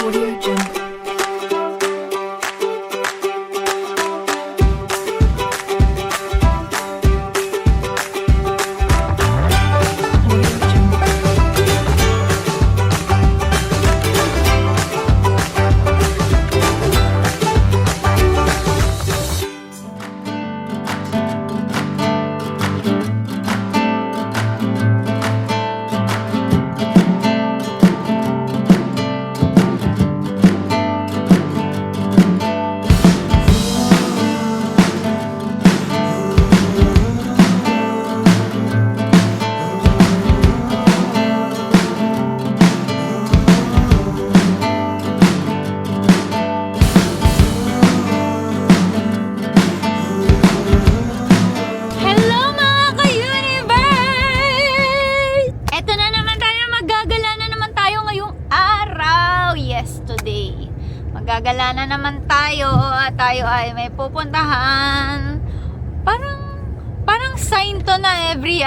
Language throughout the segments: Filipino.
Audio Jungle. Gagala na naman tayo at tayo ay may pupuntahan. Parang sign to na every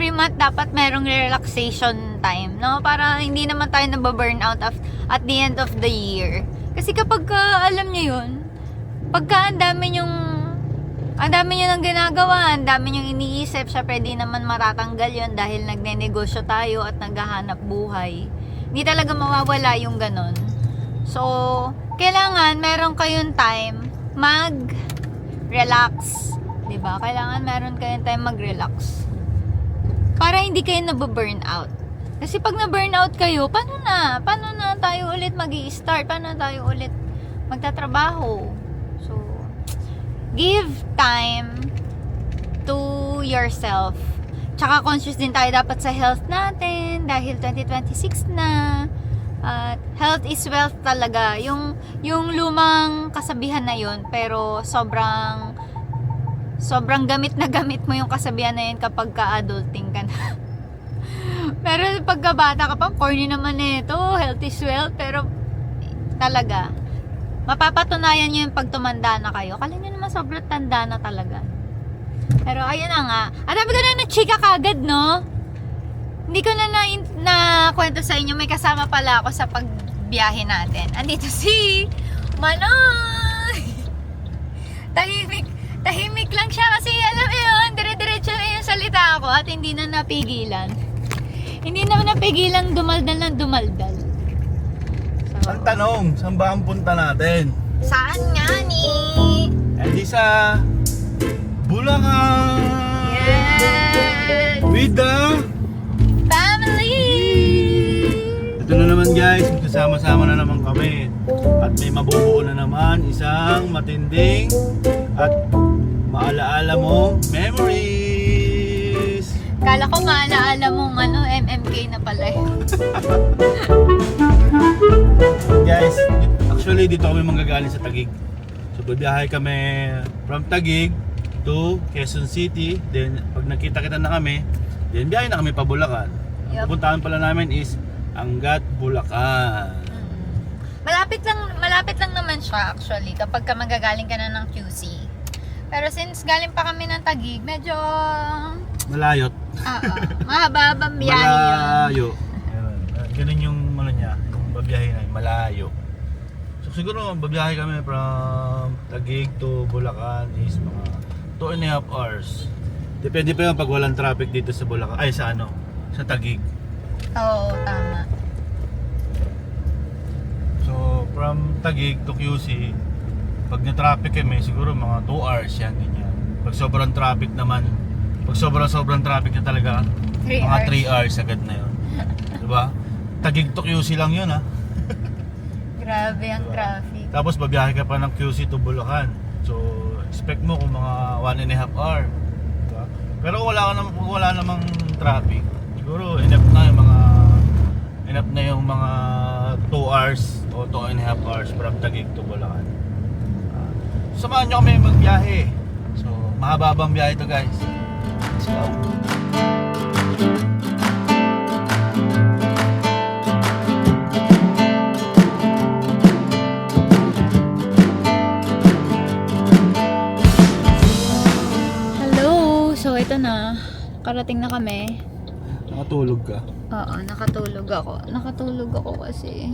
month dapat merong relaxation time, no? Para hindi naman tayo nababurn out at the end of the year. Kasi kapag alam niyo yun, pagka ang dami nyo nang ginagawa, ang dami nyo iniisip, syempre di naman matatanggal yun dahil nagnenegosyo tayo at naghahanap buhay. Hindi talaga mawawala yung ganon. So, kailangan meron kayong time mag-relax. Diba? Kailangan meron kayong time mag-relax. Para hindi kayo nababurn out. Kasi pag na-burn out kayo, paano na tayo ulit mag-i-start? Paano na tayo ulit magtatrabaho? So, give time to yourself. Tsaka conscious din tayo dapat sa health natin dahil 2026 na. Health is wealth talaga. Yung lumang kasabihan na yun, pero sobrang gamit na gamit mo yung kasabihan na yun kapag ka-adulting ka na. Pero pagkabata ka pa, corny naman ito, health is wealth, pero talaga mapapatunayan nyo yung pag tumanda na kayo. Kala nyo naman sobrang tanda na talaga. Pero ayun na nga. At sabi ko na chika kagad, no? Hindi ko na kwento sa inyo. May kasama pala ako sa pagbiyahe natin. Andito si Manoy! Tahimik lang siya kasi alam mo yun, dire-diretso na yung salita ako at hindi na napigilan. Hindi naman napigilan dumaldal ng dumaldal. So, ang tanong, saan ba ang punta natin? saan nga ni? Hindi sa Bulacan! Yes! With the Family! Ito na naman guys, magkasama-sama na naman kami. At may mabubuo na naman isang matinding at maalaala mong memories. Kala ko maalaala mong MMK na pala eh. Guys, actually dito kami manggagaling sa Taguig. So bibiyahe kami from Taguig to Quezon City. Then pag nakita-kita na kami, then biyahe na kami pa Bulacan. Ang Yup. pupuntahan pala namin is Angat, Bulacan. Malapit lang naman siya actually kapag ka magagaling ka na ng QC. Pero since galing pa kami ng Taguig, medyo Malayot. mahaba-habang biyahe yun. Malayo. Ganun yung ano niya, yung babiyahe na malayo. So siguro babiyahe kami from Taguig to Bulacan is mga 2.5 hours. Depende pa yun pag walang traffic dito sa Bulacan, ay sa Taguig. Oo, tama. So from Taguig to QC, pag na-traffic kami siguro mga 2 hours yan ganyan. Pag sobrang traffic naman, pag sobrang traffic na talaga, 3 mga hours. 3 hours agad na yun. Diba? Taguig to QC lang yun ha. Grabe ang Diba? traffic. Tapos babiyahe ka pa ng QC to Bulacan. So expect mo kung mga 1.5 hour. Diba? Pero kung wala namang traffic, siguro enough na yung mga 2 hours o 2.5 hours from Taguig to Bulacan. Samahan nyo kami magbiyahe. So mahaba-habang biyahe to guys. Let's go. Ito na, karating na kami. Nakatulog ka? Oo, nakatulog ako. Nakatulog ako kasi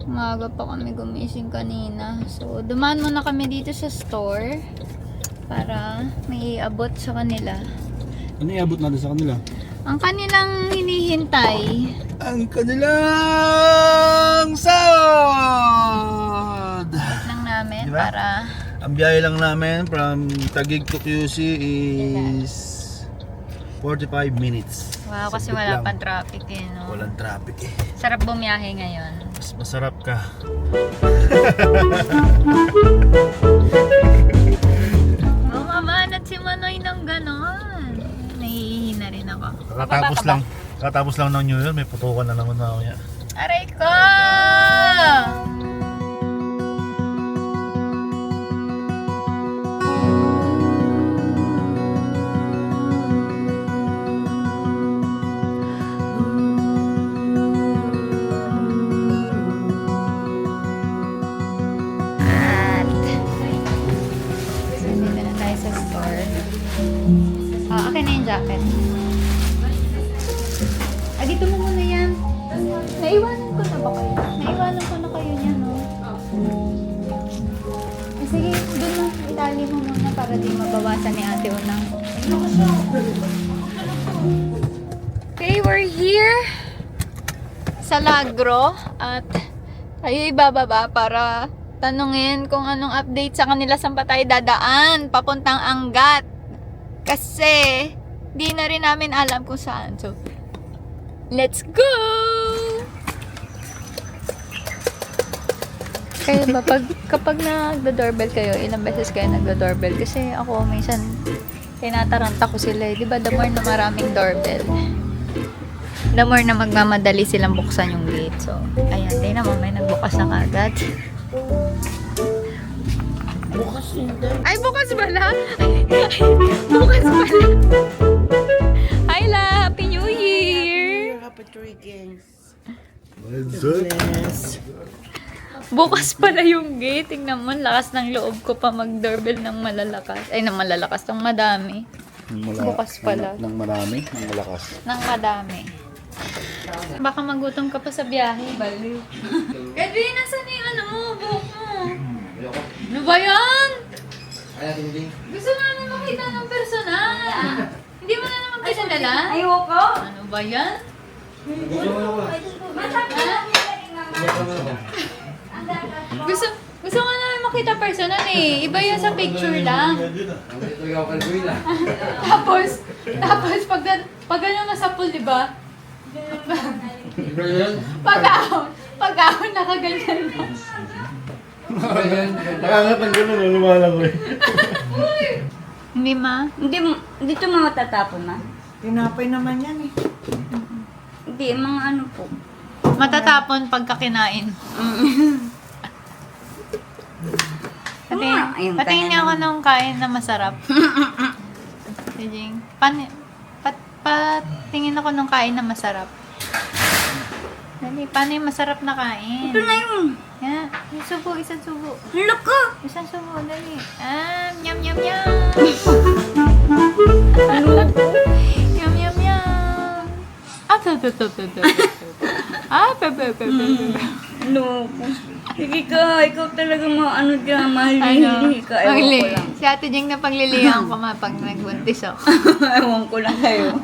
umaga pa kami gumising kanina. So, dumaan muna kami dito sa store para may iabot sa kanila. Ano iabot natin sa kanila? Ang kanilang hinihintay. Ang kanilang sound! Lang namin Diba? para Ang biyahe lang namin from Taguig to QC is 45 minutes. wow, kasi Saglit wala lang. pang traffic eh, no? Walang traffic eh. Sarap bumiyahe ngayon. Mas masarap ka. Mamamanat si Manoy ng ganon. Nahihina rin ako. Katapos lang ng New Year, may putukan na naman mamaya. Aray ko! Nandito na tayo sa store. Akin na yung jacket. Dito mo muna yan. Naiwanan ko na ba kayo? Naiwanan ko na kayo niya, no? Sige, doon na. Itali mo muna para di mabawasan ni Ate Unang. Okay, we're here sa Lagro at tayo ibababa para tanungin kung anong update sa kanila saan pa tayo dadaan papuntang Angat. Kasi di na rin namin alam kung saan. So, let's go! Kaya ba, kapag nagdo-doorbell kayo, ilang beses kayo nagdo-doorbell? Kasi ako, minsan, tinataranta ko sila eh. Di ba, the more na maraming doorbell, the more na magmamadali silang buksan yung gate. So, ayan, tayo naman, may nagbukas na kagad. Bukas hindi. Ay, bukas pala! Bukas pala! Hi, La! Happy New Year! Happy weekends. Yes. Bukas pala yung gate. Tingnan mo, lakas ng loob ko pa mag-doorbell ng malalakas. Ay, ng malalakas, ng madami. Bukas pala. Ng marami, ng malakas. Ng madami. Baka magutom ka pa sa biyahe. Baliw. Edwin, nasan yung ano mo? Buhok mo. Ano ba yan? Gusto namin makita ng personal. Hindi mo na naman kinalala? Ayoko. Ano ba yan? Gusto nga namin makita personal eh. Iba yan sa picture lang. tapos pag ano nasa pool, di ba? Pag-ahon, nakaganyan lang. Nakangat ng gano'n, lumalang ko eh. Hindi ma? Hindi, dito mga matatapon na. Tinapay naman yan eh. Hindi, mga ano po. Matatapon pagkakinain. Ayun, Patingin niya ako ng kain na masarap. Sige. Patingin ako ng kain na masarap. Dali, paano yung masarap na kain? Ito na yun. Yan. Isang subo. Loko. Isang subo, dali. Yum, yum, yum. Yum, yum, yum. Loko. Sige ka, ikaw talaga ano dyan, mahali ka. Ewan ko lang. Si Ate Jeng na paglilihan ko pag nagbuntis ako. Ewan ko lang kayo.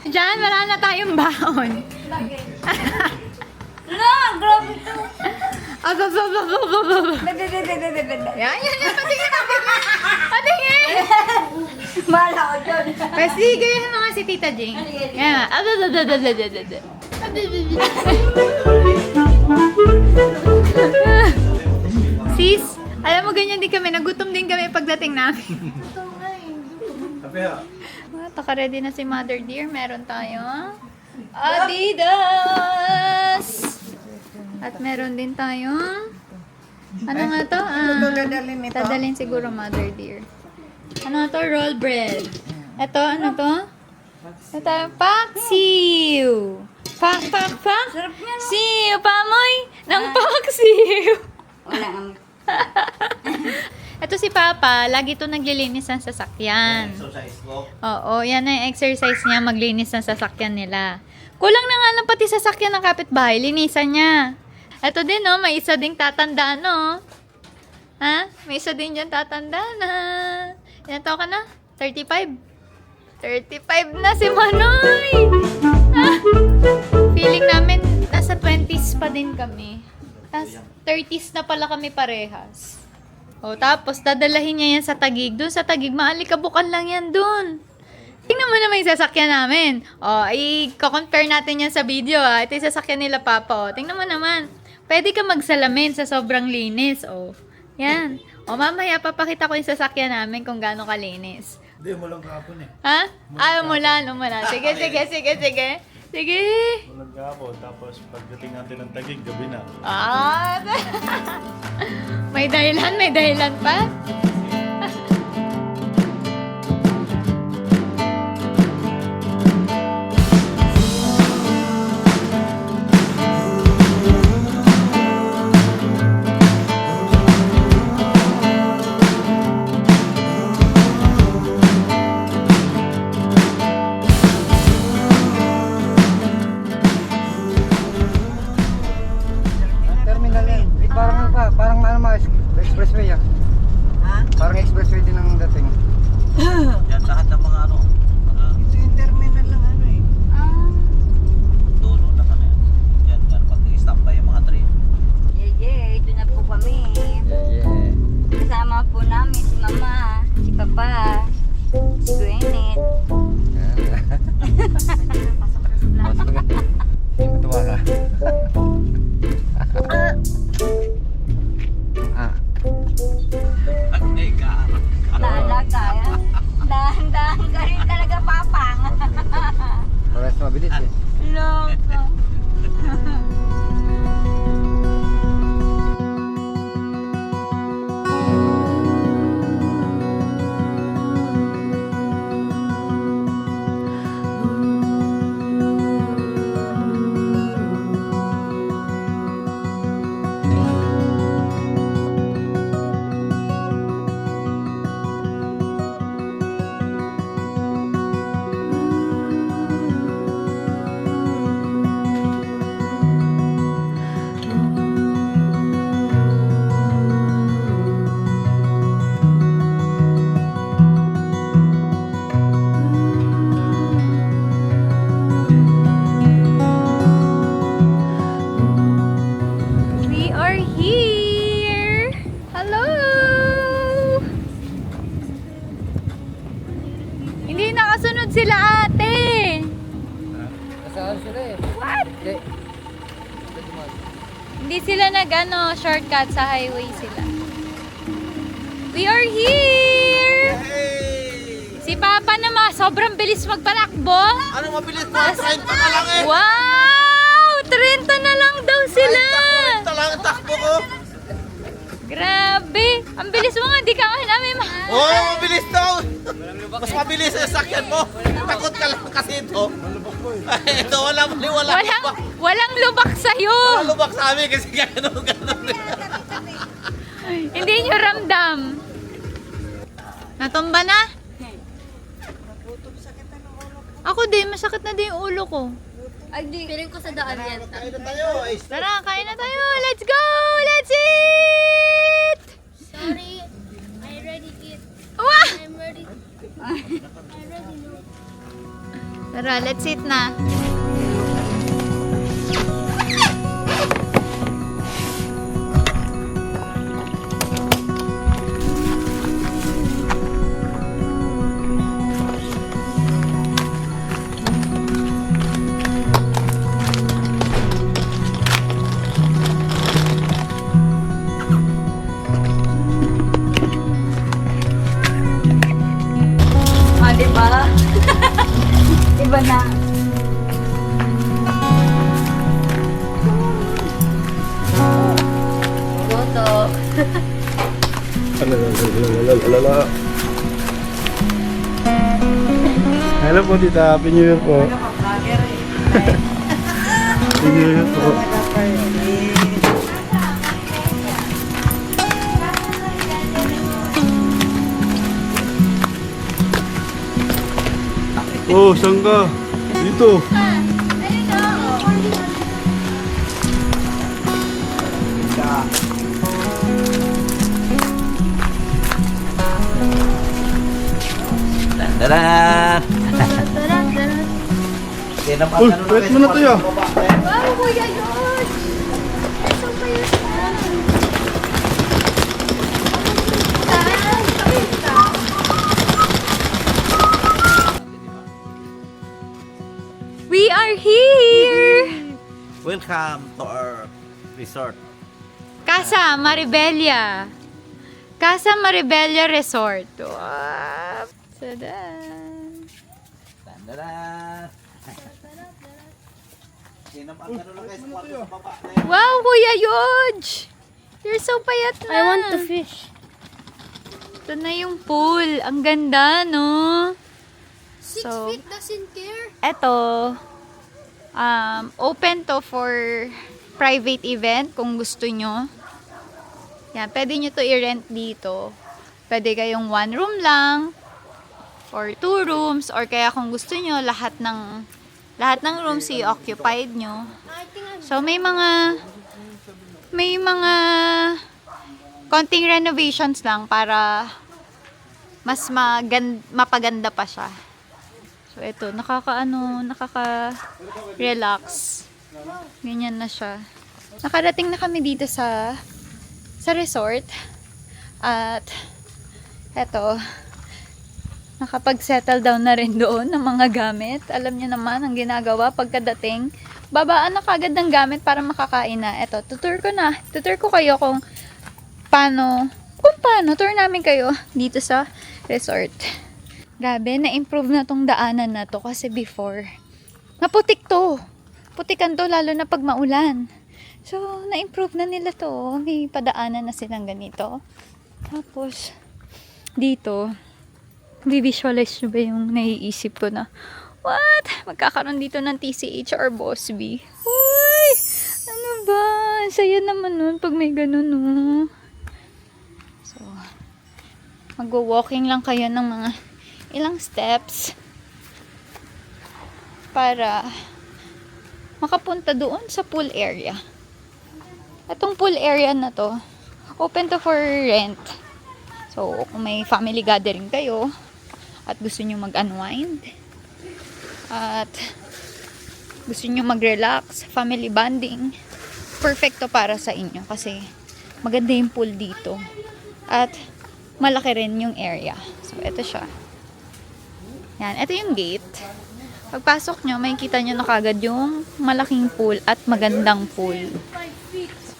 Diyan, wala na tayong baon. Na, grabe to. Yan, patingin. Patingin! Mahala ko dyan. Kasi ganyan mga si Tita Jing. Yan. Sis, alam mo ganyan din kami. Nagutom din kami pagdating namin. Taka-ready na si Mother Dear. Meron tayong Adidas! At meron din tayong ano nga to? Dadalhin nito. Dadalhin siguro Mother Dear. Ano nga to? Roll bread. Ito, ano to? Ito, paksiw! Pak! Sarap niya, no? Siw! Pamoy ng paksiw! Wala nga. Ito si Papa, lagi to naglilinis ng sasakyan. Exercise ko. Oo, yan ang exercise niya, maglinis ng sasakyan nila. Kulang na nga lang pati sasakyan ng kapitbahay, linisan niya. Ito din, no, may isa ding tatandaan, no. Ha? May isa din dyan tatandaan, ha? Ilan taon ka na? 35? 35 na si Manoy! Ha? Feeling namin, nasa 20s pa din kami. Tapos 30s na pala kami parehas. O, tapos dadalahin niya yan sa Taguig. Doon sa Taguig, maalikabukan lang yan doon. Tingnan mo naman yung sasakyan namin. O, i-compare natin yan sa video, ha. Ito yung sasakyan nila, Papa. O, tingnan mo naman. Pwede ka magsalamin sa sobrang linis, o. Yan. O, mamaya, papakita ko yung sasakyan namin kung gaano kalinis. Hindi, umulang kahapon eh. Ha? Umulan. Sige. Sige. Umulang kahapon, tapos pagdating natin ng Taguig, gabi na. Ah! May dahilan pa? Terminal yan. Parang ano pa, parang expressway ah. Ha? Parang expressway din ang dating. Yan lahat ng mga ano, mga Ito yung terminal lang ano eh. dulo na kami. Yan pag i-stop pa yung mga train. Ito na po kami. Yeah. Kasama po namin si Mama, si Papa, si Gwyneth. Hindi matuwa ka. Ay, kaarap. Talaga, dahan-dahan ka rin talaga, Papang. Parehas mabilis eh. Loko. We are here! Hello! Hindi nakasunod sila ate! Nasaan sila eh? What? Hindi. Hindi sila shortcut sa highway sila. We are here! Si Papa naman, sobrang bilis magpalakbo. Ano mabilis mo? 30 na lang eh! Wow! 30 na lang daw sila! 30 lang ang takbo ko! Grabe! Ang bilis mo nga, di ka namin Oo, mabilis daw! Mas mabilis ang sakyan mo! Takot ka lang kasi ito. Ito, walang lubak. Walang lubak sa'yo! Walang lubak sa amin kasi gano'n. Hindi nyo ramdam. Natumba na? Ako din, masakit na din yung ulo ko. Ay, di. Piling ko sa daan yan. Kain na tayo! Tara, kain na tayo! Let's go! Let's eat! Sorry, I already eat. Wah! I'm ready. Tara, let's eat na. Diba? Diba na? Goto. Hello po, tita. Happy New Year po. Vlogger eh. Happy New Year po. Oh, saan ka? Dito. Tandara! Uy, wait mo na to ya. Wow, Kuya George! So cute We are here! Welcome to our resort. Casa Maribella. Casa Maribella Resort. Wow! Tadan! Tandara! Wow, Kuya George! You're so payat na. I want to fish. Ito na yung pool. Ang ganda, no? 6 So, feet doesn't care. Eto, open to for private event kung gusto nyo. Yan, pwede nyo to i-rent dito. Pwede kayong 1 room lang or 2 rooms or kaya kung gusto nyo lahat ng rooms i-occupied nyo. I think I'm So may mga konting renovations lang para mas mapaganda pa siya. So ito, nakaka-relax. Ganyan na siya. Nakarating na kami dito sa resort. At eto, nakapag-settle down na rin doon ng mga gamit. Alam niyo naman ang ginagawa pagkadating. Babaan na kagad ng gamit para makakain na. Eto, tutur ko kayo kung paano. Tour namin kayo dito sa resort. Grabe, na-improve na tong daanan na to kasi before, naputik to. Putikan to lalo na pag maulan. So, na-improve na nila to. May padaanan na silang ganito. Tapos, dito, visualize nyo ba yung naiisip ko na, what? Magkakaroon dito ng TCH or Boss B. Uy! Ano ba? Ang saya naman nun pag may ganun, no? So, mag-walking lang kayo ng mga ilang steps para makapunta doon sa pool area. Itong pool area na to, open to for rent. So, kung may family gathering kayo at gusto nyo mag-unwind at gusto nyo mag-relax, family bonding, perfect to para sa inyo kasi maganda yung pool dito at malaki rin yung area. So, ito siya. Yan, ito yung gate. Pagpasok nyo, makikita nyo na kagad yung malaking pool at magandang pool.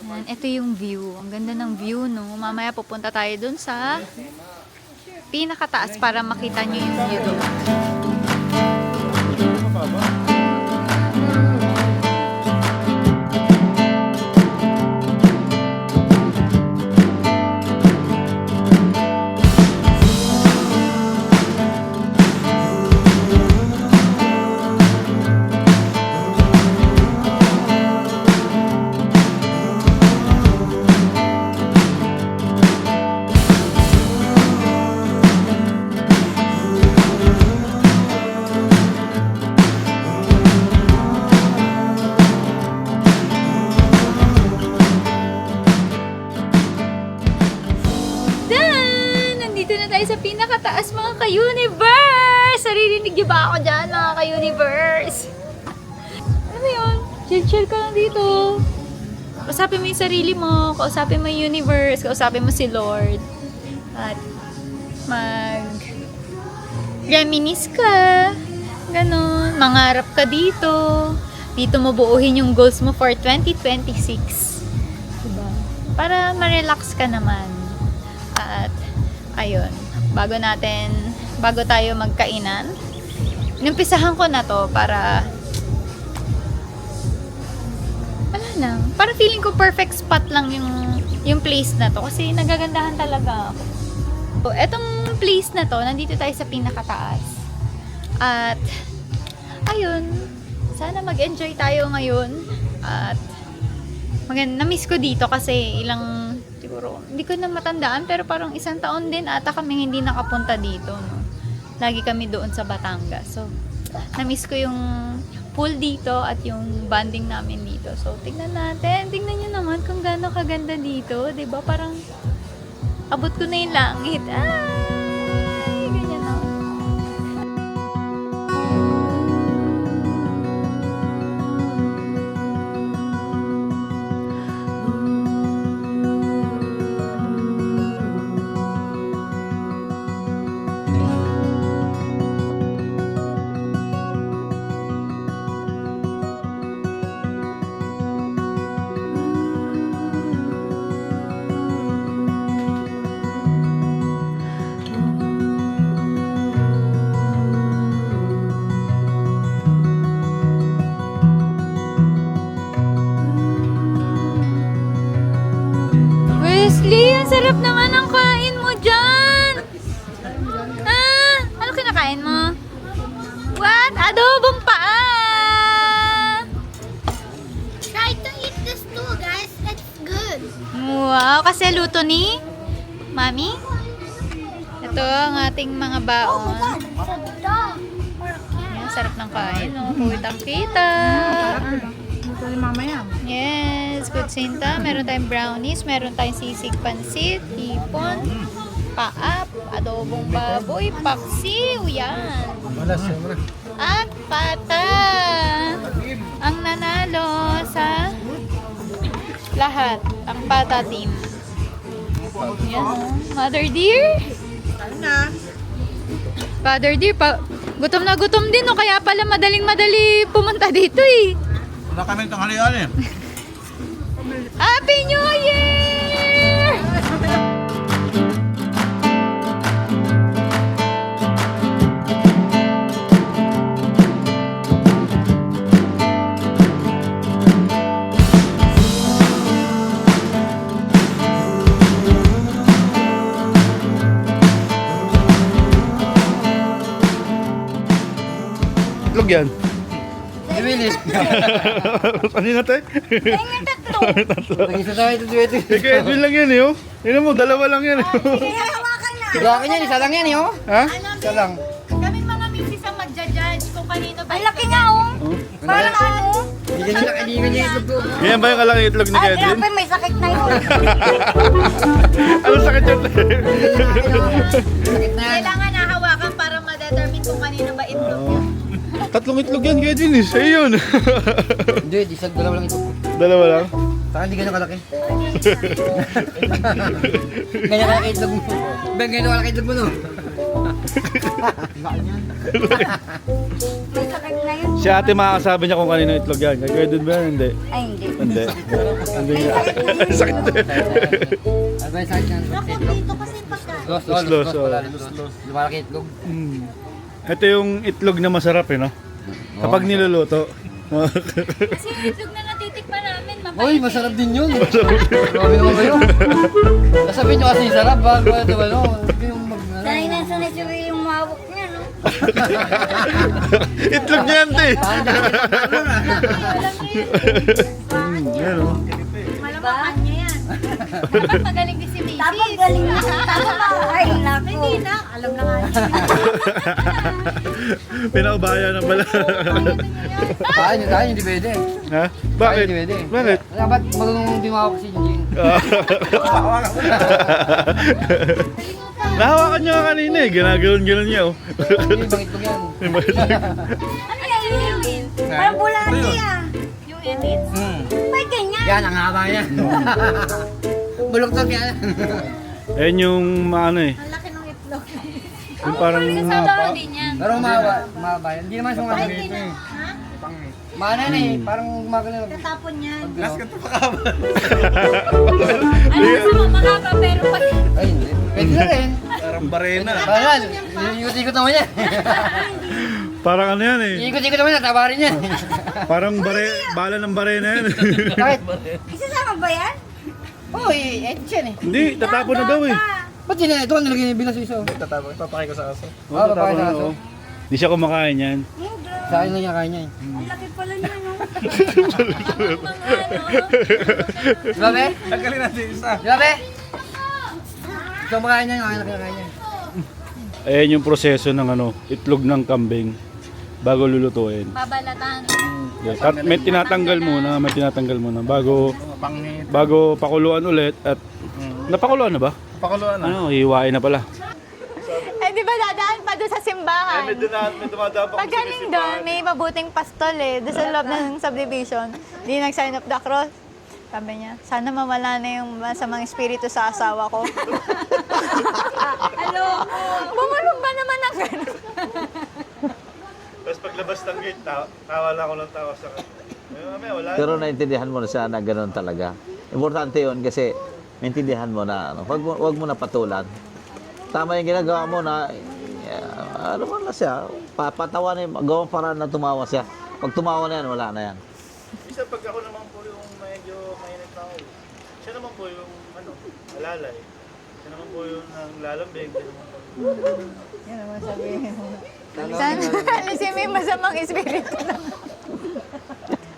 Yan, ito yung view. Ang ganda ng view, no? Mamaya pupunta tayo dun sa pinakataas para makita nyo yung view doon. Sa pinakataas mga ka-universe! Naririnig niyo ba ako dyan mga ka-universe? Ano yun? Chill-chill ka lang dito. Kausapin mo yung sarili mo, kausapin mo yung universe, kausapin mo si Lord. At reminisce ka. Ganon. Mangarap ka dito. Dito mo buuhin yung goals mo for 2026. Diba? Para ma-relax ka naman. At ayun. Bago tayo magkainan, inumpisahan ko na to para wala lang. Para feeling ko perfect spot lang yung place na to kasi nagagandahan talaga ako. So, etong place na to, nandito tayo sa pinakataas. At ayun, sana mag-enjoy tayo ngayon at na-miss ko dito kasi siguro, hindi ko na matandaan pero parang 1 taon din ata kami hindi nakapunta dito, no? Lagi kami doon sa Batangas. So, na-miss ko yung pool dito at yung bonding namin dito. So, tignan natin. Tignan nyo naman kung gaano kaganda dito. 'Di ba? Parang abot ko na yung langit. Ay! Ganyan na. Wesley, ang sarap naman ang kain mo dyan! Ah, ano kinakain mo? What? Adobong paa! Try to eat this too, guys. It's good. Wow, kasi luto ni Mami. Ito ang ating mga baon. It's a dog or a cat. Ayan, sarap ng kain. Oh. Kuwitang kita. Ito ni mama yan. Yes, good Sinta. Meron tayong brownies, meron tayong sisig pansit, hipon, paap, adobong baboy, paksiw, yan. Malas, sobra. At pata. Ang nanalo sa lahat, ang pata team. Yan, oh. Mother dear. Father dear, gutom na gutom din, no? Kaya pala madaling-madali pumunta dito eh. Wala kaming tanghalian eh. Happy New Year! Itlog yan. Bibilis. Kanina tayo? Nag-isa tayo ito duwete. Kaya Edwin lang yan eh oh. Tingnan mo, dalawa lang yan eh. Gawakin yan, isa lang yan eh oh. Ha? Isa lang. Kami mga misis ang magja-judge kung kanino ba. Ang laki nga, oh. Parang ano? Hindi ka niya itlog ko. Ganyan ba yung kalaki itlog ni Ay, Edwin? grabe, may sakit na yun. Ano sakit yun? Sakit na yan. Kailangan nahawakan para ma-determine kung kanino ba itlog niya. Tatlong itlog yan kay Edwin eh. Sa'yo yun. Hindi, isang dalawa lang ito. Dalawa lang? Saka hindi ganyan kalaki. Ganyan kalaki itlog mo. Ben, ganyan kalaki itlog mo no. May sakit na yun. Si ate makakasabi niya kung kanino itlog yan. Kay Edwin ba yan? Hindi. Ay, hindi. Hindi. Hindi niya. Sakit na. Ano ba yung sakit yan? Dito kasi pagka. Los, Los, oh. Lumalaki itlog. Ito yung itlog na masarap eh no? Kapag niluluto. Kasi yung itlog na natitikman namin, mapait. Uy, masarap din yun. Grabe naman kayo. Nasabihin nyo kasi sarap ba? Ito ba no? Yung Sanay na sanay siya yung mawak niya, no? Itlog niya yan te. Yan oh. Malamang niya yan. Dapat magaling din si Macy's. Tapos galing na. Tapos ay, naku. Hindi na, alam na nga niya. Pinaubaya na pala. Kain, hindi pwede. Ha? Bakit? Hindi pwede. Bakit? Dapat marunong dimawak si Jinjing. Nahawakan niya ka kanina eh. Ginagano'n niya oh. Yung bang itlog yan. Ano yung yun? Parang bulati, ah. Yung edit? May ganyan. Yan, ang haba yan. Bulok-tok yan. Ayan yung ano eh. Ang laki ng itlog. Yung parang Sa din yan. Pero mahaba yan. Hindi naman siya mga ganito eh. Maana na eh, parang gumagano. Tatapon yan. Ano sa mga makapa pero pag... Ay, hindi. Pwede na rin. parang barena. Parang, iikot-ikot naman yan. Parang ano yan eh. Iikot-ikot naman yan, tabarin yan. Parang bala ng barena yan. Bakit? Isasama ba yan? Oo, edit yan eh. Hindi, tatapon na daw eh. Ba't yun ito? Nilagay niya bilang sa isa. Tatapon, papakay ko sa aso. Oo, Ah, tatapon babae na na oh. Hindi siya kumakain yan. Sa akin lang niya kaya niya eh. Ang laki pala niya, no? Diba, be? Tanggalin natin isa. Diba, be? Ikaw makain niya, yung akin lang kaya niya. Ayan yung proseso ng ano, itlog ng kambing. bago lulutuin. Babalatan. Yes. At may tinatanggal muna bago Pangit. pakuluan ulit at napakuluan na ba? Pakuluan na. Ano, hiwain na pala. Eh, di ba dadaan pa doon sa simbahan? May dumadaan pa Pag galing doon, may mabuting pastol eh. Doon sa loob ng subdivision. Di nag-sign of the cross. Sabi niya, sana mawala na yung masamang espiritu sa asawa ko. Bumulong ba naman ang gano'n? Tapos paglabas ng gate, tawa lang ako ng tawa sa kanya. Mamaya, wala. Pero naintindihan mo na siya na gano'n talaga. Importante yun kasi naintindihan mo na ano, wag mo na patulan. Tama yung ginagawa mo na ano man na siya, papatawanin, gawang paraan na tumawa siya. Pag tumawa na yan, wala na yan. Isa pag ako naman po yung medyo mainit na ako. Siya naman po yung alalay. Siya naman po yung lalambing. Siya naman po yung... Yan naman sabihin mo. Sana alisin mo yung masamang espiritu na.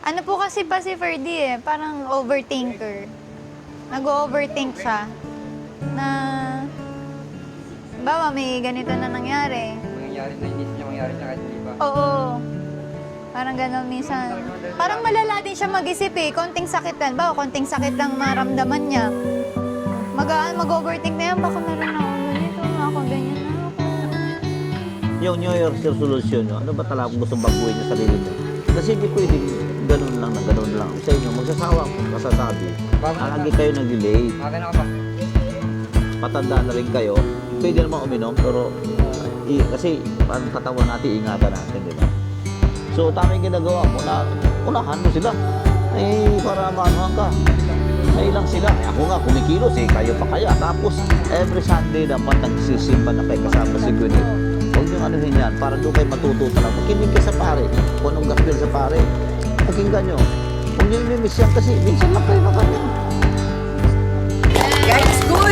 Ano po kasi pa si Ferdy eh, parang overthinker. Nag-overthink siya. Na, bawa may ganito na nangyari. Mangyayari na hindi niya mangyayari na kahit hindi pa. Oo. Parang gano'n minsan. Parang malala din siya mag-isip eh. Konting sakit lang. Bawa, konting sakit lang maramdaman niya. Mag-overthink na yan. Baka meron ako ganito, ako ganyan na ako. Yung New Year's resolution nyo, ano ba talaga gustong baguhin yung sarili nyo? Kasi hindi pwedeng ganun lang na ganun lang. Sa inyo, magsasawa ko, masasabi. Lagi kayo nag-delay. Akin ako pa. Patanda na rin kayo. Pwede naman uminom, pero kasi parang katawan natin, ingatan natin, di ba? So, tama yung ginagawa mo na unahan mo sila. Eh, para maanuhan ka. May lang sila. Eh, ako nga, kumikilos eh. Kayo pa kaya. Tapos, every Sunday dapat nagsisimba na kayo kasama si Gwyneth. Huwag niyong anuhin yan. Para doon kayo matututo lang. Makinig ka sa pare. Kung anong gospel sa pare. Pakinggan nyo. Huwag niyong imimiss yan kasi minsan lang kayo makanya. Guys, good!